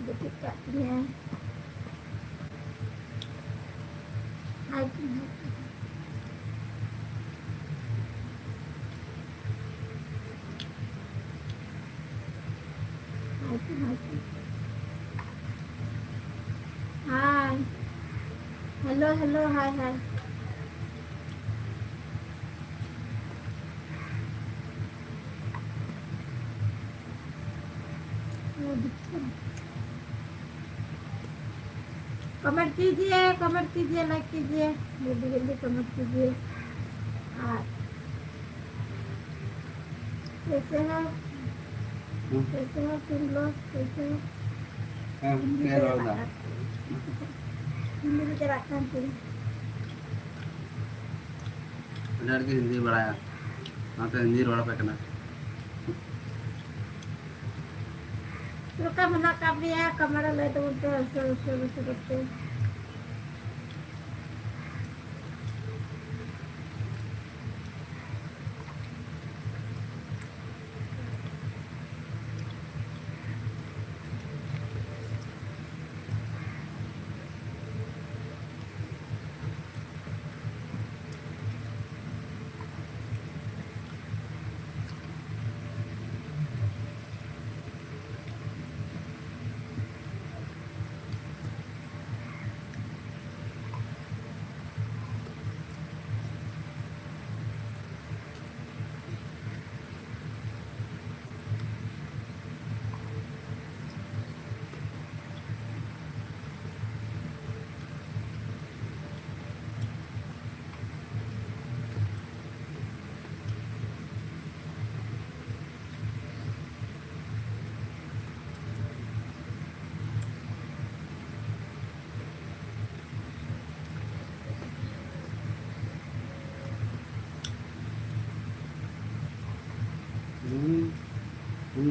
[SPEAKER 2] Dekit ka tinay. Hai. Hi. Hello, hello, hi, hi. Comment कीजिए, like कीजिए, जल्दी जल्दी comment कीजिए। कैसे हैं? कैसे हो तुम लोग? कैसे हो?
[SPEAKER 1] Kaya roll na.
[SPEAKER 2] हिंदी में चलाते हैं तुम।
[SPEAKER 1] Benar ki Hindi बढ़ाया. Maka Hindi roll apa kena?
[SPEAKER 2] Suka menangkap dia kamera lihat untuk seperti.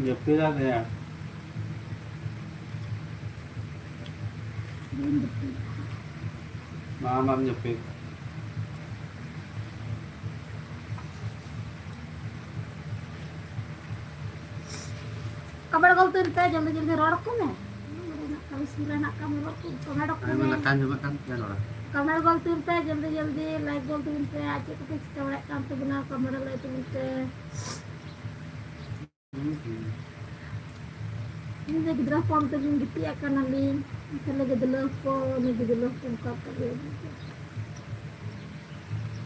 [SPEAKER 1] Jepit ada ya. Malam jepit.
[SPEAKER 2] Kamera kau tuh pe jल्दी जल्दी रोड को में। कभी सूर्य ना kamera को kamera को
[SPEAKER 1] Ay
[SPEAKER 2] में।
[SPEAKER 1] malakan juga kan ya orang.
[SPEAKER 2] Kamera kau tuh pe जल्दी जल्दी लाइक kau tuh pe आचे को किस kamera काम तो बना kamera लाइक तुम पे। Ini lagi drop form tuh yang gitu ya kan nanti. Kita lagi drop form kau kali.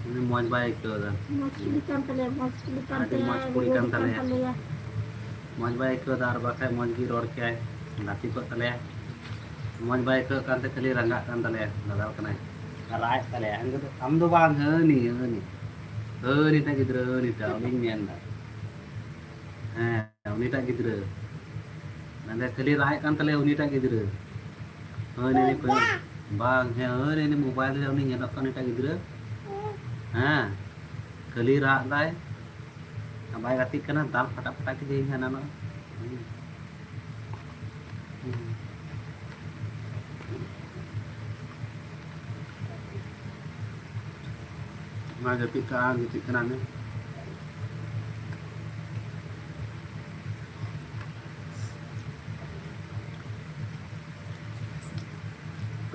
[SPEAKER 1] Ini mau baik tu dah.
[SPEAKER 2] Mas pilihan tali
[SPEAKER 1] Ada mas pilihan tali ya.
[SPEAKER 2] ya.
[SPEAKER 1] Mau baik tu dah arba mau gi roar kaya. Nanti kok tali ya. Mau baik tu kan kali rangga kan tali ya. Dah kena. Rai tali ya. Angkat am tu bang ni tak gitu ni tak ini ni anda. Ini tak gitu. Nanti kali rai kan tali ini tak gitu. Ini kau bang ini mobile dia ni nyata kan tak gitu. Kali rak dah. Abai katik kena dal patak-patak je sana no. Ma jepit ka gitu kena ni.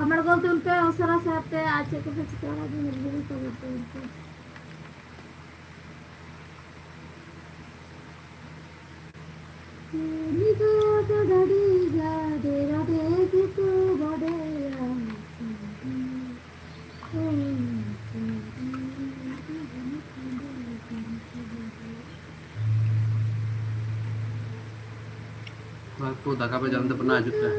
[SPEAKER 2] Comment करते उनके उसरा से आते आज के कुछ करा भी मिल तो उनके निको तो डडी जा दे राधे की तू बड़े
[SPEAKER 1] Aku tak apa jam tu pernah juga.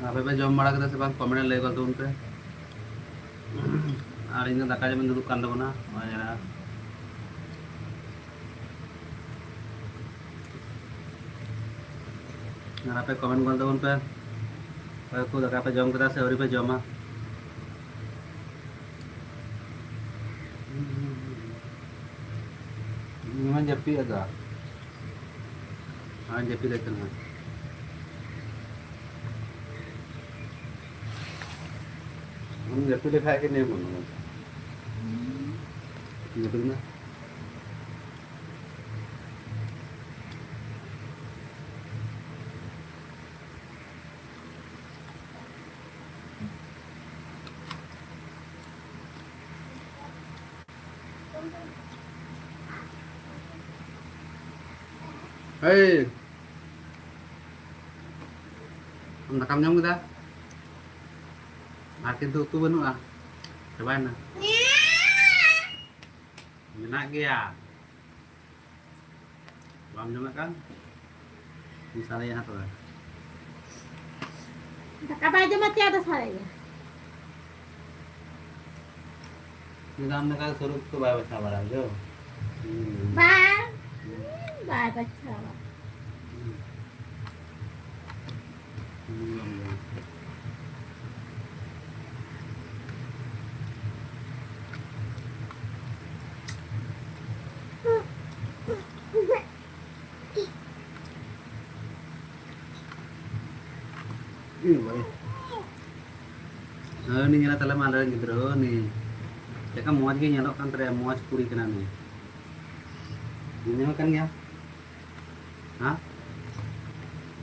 [SPEAKER 1] Apa apa jam mana kita sebab pemenang legal tu unte. Hari ini tak aja menduduk kandang mana, mana. Apa komen kau tu unte. Aku tak apa jam kita sehari pe jam ah. Ini mana jepi ada. jepi lekan lah. Jepi lekar ke ni pun. Jepi na. Hey, nakam nyam kita. Makin tu benar ah. Coba na. Nak dia. Bam nyam kan? Misalnya apa?
[SPEAKER 2] Tak apa aja mati ada salahnya.
[SPEAKER 1] Kita ambil kan suruh tu bawa sabar aja.
[SPEAKER 2] Bang. Bye baca. Ni nyala tala malah gitu nih. Ya kan muat ke nyalok kan tere muat kuri kena nih. Ini makan ya? Hah?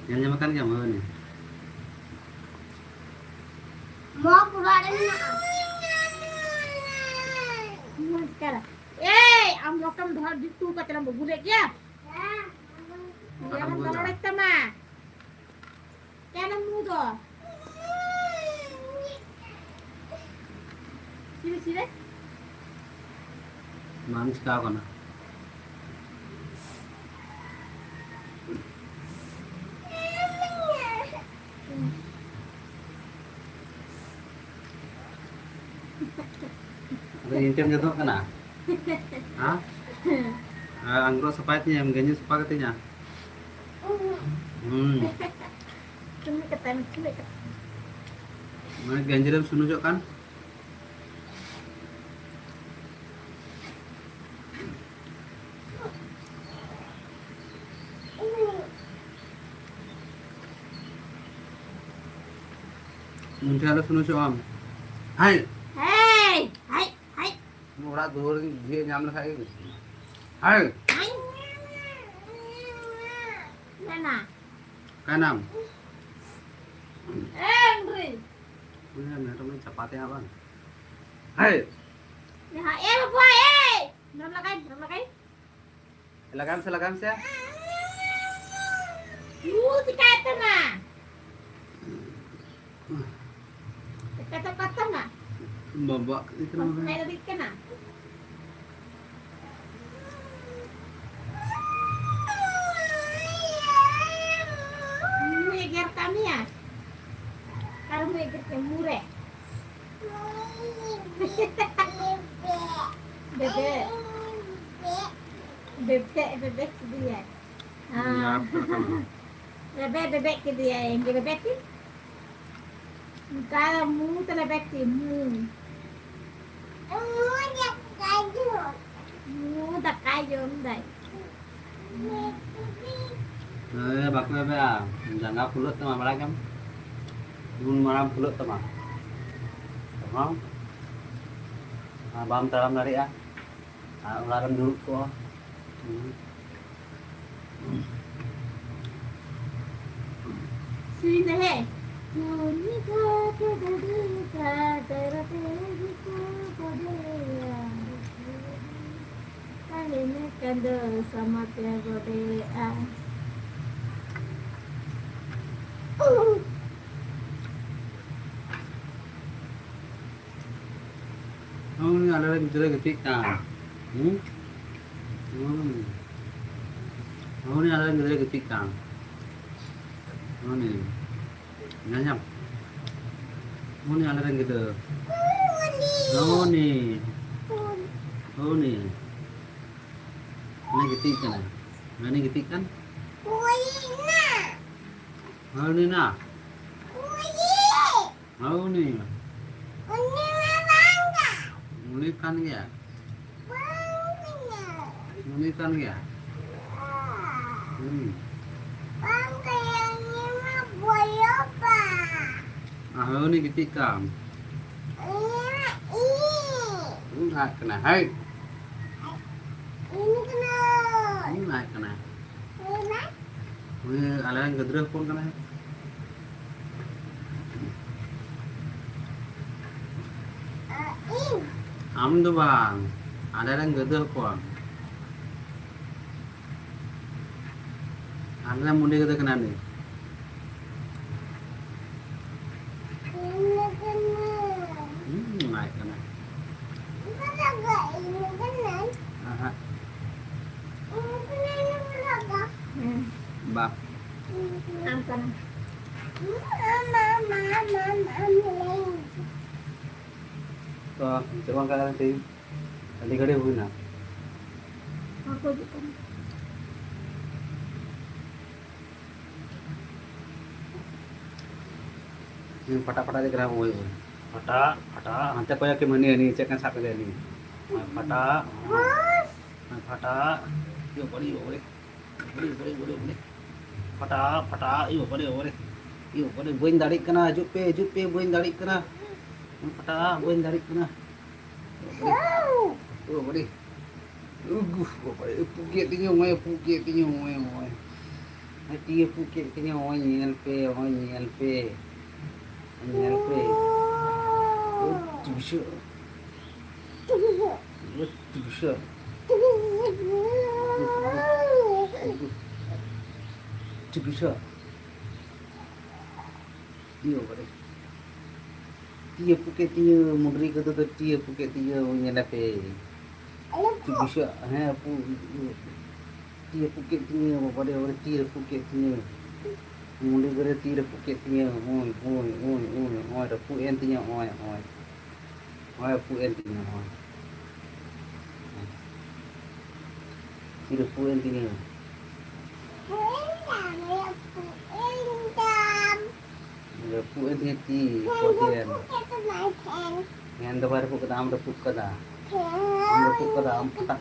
[SPEAKER 2] Yang makan ya mau nih? Mau pulang ni. Sekarang. Am lokam dhar ditu katram bule kya? Jangan kalau tama. Jangan mudo. Sini.
[SPEAKER 1] Manis kau kan? Incam jatuh kena? Hah? Anggur sepatnya, mengganjil sepakatnya.
[SPEAKER 2] Cuma ketan.
[SPEAKER 1] Mana ganjil sunujok kan? Mungkin ada sunujok am. Hai. Orang dua dia nyam nak saya. Hai.
[SPEAKER 2] Mana?
[SPEAKER 1] Kanam.
[SPEAKER 2] Angry.
[SPEAKER 1] Ini mana tu macam capati apa? Hai.
[SPEAKER 2] Nah, boy. Nam lakai.
[SPEAKER 1] Lagam saya.
[SPEAKER 2] Kata na. Kata na.
[SPEAKER 1] Bawa itu nama.
[SPEAKER 2] May labit ka na. Muegar kami ya. Kalau muegar ke mure. Bebek dia. Bebek ke dia yang dia bebekin. Cara mu terlebih mu. Mu tak kayu ndai.
[SPEAKER 1] Baku bebe ah, jangan pulut sama malakam, malam pulut sama, mau, bam taram dari ah, ularan dulu kok,
[SPEAKER 2] Sini deh. Kunika kedua terapika kodea. Kalinya kanda sama kodea.
[SPEAKER 1] ini ada lagi jelek ketika, ini ada lagi jelek ketika, ini nyanyam, ini ada lagi gitu, ini ketika nih, ini ketika kan, ini nah, ini kan ya, ini kan ya, ini ketika, naik kena, hai, naik kena, ini ada yang gedreh pun kena. Am tuh bang, ada yang gedeh pun, ada yang mundi gedeh kena nih. Naik kena. Aha, bak.
[SPEAKER 2] Angkan.
[SPEAKER 1] तो जेवण काय ते अलीकडे होईना
[SPEAKER 2] Aku juga.
[SPEAKER 1] फटाफटा दिख रहा है फटा फटा हाथे को के मनी नहीं चेक साथ ले नहीं फटा फटा यो बड़ी बड़ी बड़ी बड़ी बड़ी बड़ी फटा फटा यो बड़ी बड़ी दाड़ी कना जुपे बोइन दाड़ी कना फटा बोइन दाड़ी कना यो बड़ी puket tinyo moy ati puket tinyo moy nyel pe tubisho dio bare tia puket tinyo mugri ko to tia puket tinyo nyel pe tubisho ha pu tia puket tinyo bare tia puket tinyo muli gore tia puket tinyo oi da pu en tinyo oi pu en tinyo tia pu en tinyo ya pu en tinyo ti koden ngan da bare pu kada am da pu kada am patak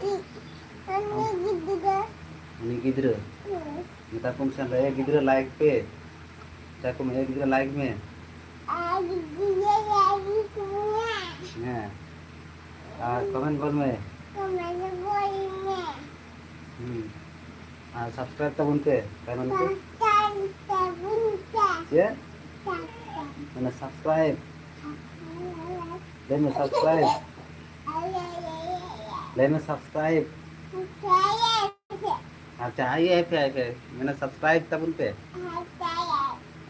[SPEAKER 1] ini gidra kita pun san raya gidra like पे saya को मैं gidra like में comment बोल में subscribe तब उनके क्या मैंने ये मैंने सब्सक्राइब लेने सब्सक्राइब अच्छा आइए पे मैंने सब्सक्राइब तब उन पे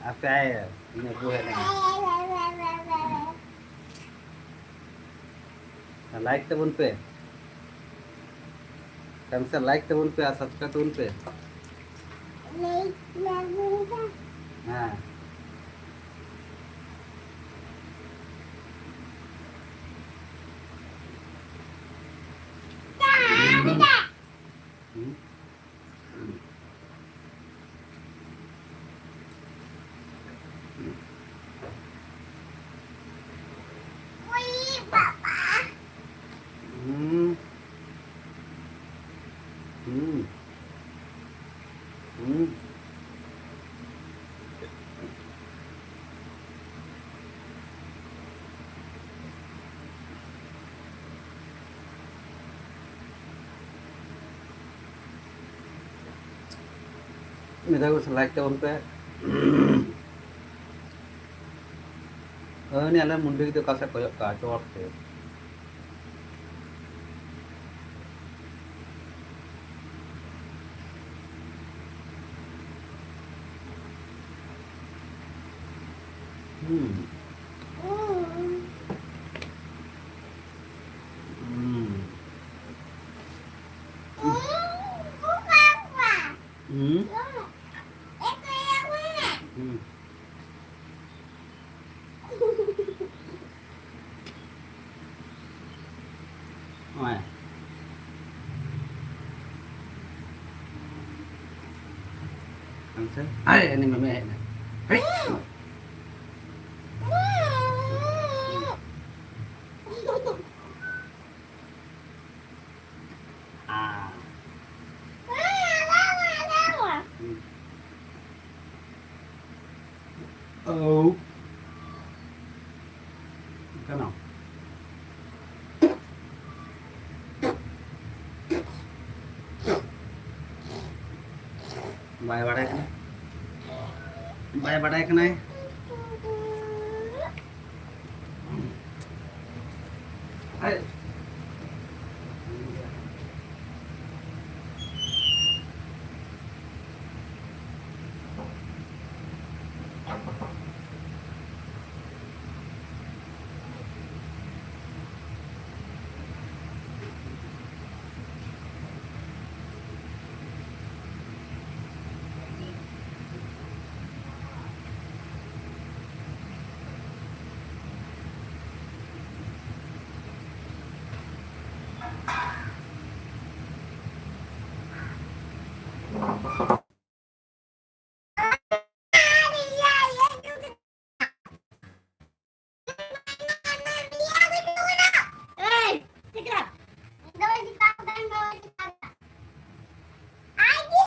[SPEAKER 1] आपका है इन्हें वो है लाइक तब उन पे कम से लाइक तब उन पे सब्सक्राइब तब उन पे हाँ Người ta có like cho पे ini ala mundi itu kasar koyok kacau ke hmm hmm hmm hmm Ôi, ăn sớm. Ai, anh em mẹ này. Hey. À. Oh. Cái nào? Bài vào đây cái này. Bài vào đây cái này. Ai.